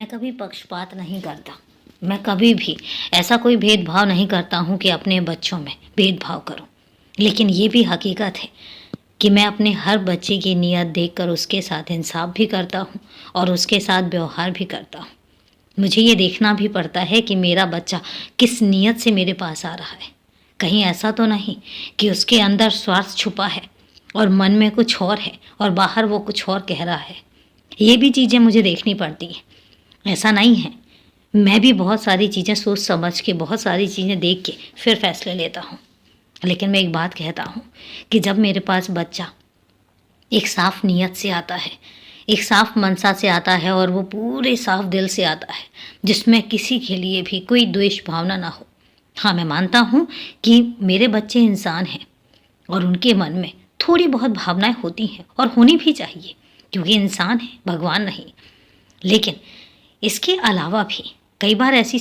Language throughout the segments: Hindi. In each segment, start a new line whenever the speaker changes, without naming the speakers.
मैं कभी पक्षपात नहीं करता। मैं कभी भी ऐसा कोई भेदभाव नहीं करता हूँ कि अपने बच्चों में भेदभाव करूँ। लेकिन ये भी हकीकत है कि मैं अपने हर बच्चे की नीयत देखकर उसके साथ इंसाफ भी करता हूँ और उसके साथ व्यवहार भी करता हूँ। मुझे ये देखना भी पड़ता है कि मेरा बच्चा किस नीयत से मेरे पास आ रहा है। कहीं ऐसा तो नहीं कि उसके अंदर स्वार्थ छुपा है और मन में कुछ और है और बाहर वो कुछ और कह रहा है। ये भी चीज़ें मुझे देखनी पड़ती हैं। ऐसा नहीं है, मैं भी बहुत सारी चीज़ें सोच समझ के, बहुत सारी चीज़ें देख के फिर फैसले लेता हूँ। लेकिन मैं एक बात कहता हूँ कि जब मेरे पास बच्चा एक साफ नीयत से आता है, एक साफ मनसा से आता है और वो पूरे साफ दिल से आता है, जिसमें किसी के लिए भी कोई द्वेष भावना ना हो। हाँ, मैं मानता हूँ कि मेरे बच्चे इंसान हैं और उनके मन में थोड़ी बहुत भावनाएं होती हैं और होनी भी चाहिए, क्योंकि इंसान है, भगवान नहीं। लेकिन इसके अलावा भी कई बार ऐसी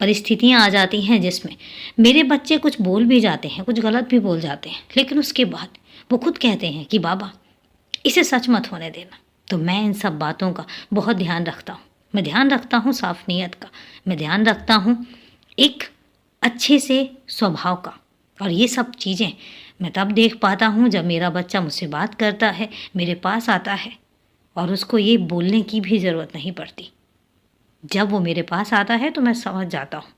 परिस्थितियां आ जाती हैं जिसमें मेरे बच्चे कुछ बोल भी जाते हैं, कुछ गलत भी बोल जाते हैं, लेकिन उसके बाद वो खुद कहते हैं कि बाबा इसे सच मत होने देना। तो मैं इन सब बातों का बहुत ध्यान रखता हूँ। मैं ध्यान रखता हूँ साफ नीयत का, मैं ध्यान रखता हूँ एक अच्छे से स्वभाव का। और ये सब चीज़ें मैं तब देख पाता हूँ जब मेरा बच्चा मुझसे बात करता है, मेरे पास आता है और उसको ये बोलने की भी ज़रूरत नहीं पड़ती। जब वो मेरे पास आता है तो मैं समझ जाता हूँ।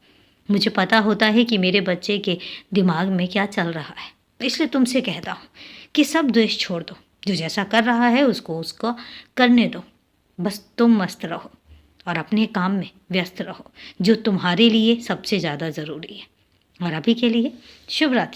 मुझे पता होता है कि मेरे बच्चे के दिमाग में क्या चल रहा है। तो इसलिए तुमसे कहता हूँ कि सब द्वेष छोड़ दो, जो जैसा कर रहा है उसको करने दो। बस तुम मस्त रहो और अपने काम में व्यस्त रहो, जो तुम्हारे लिए सबसे ज़्यादा ज़रूरी है। और अभी के लिए शुभ रात्रि।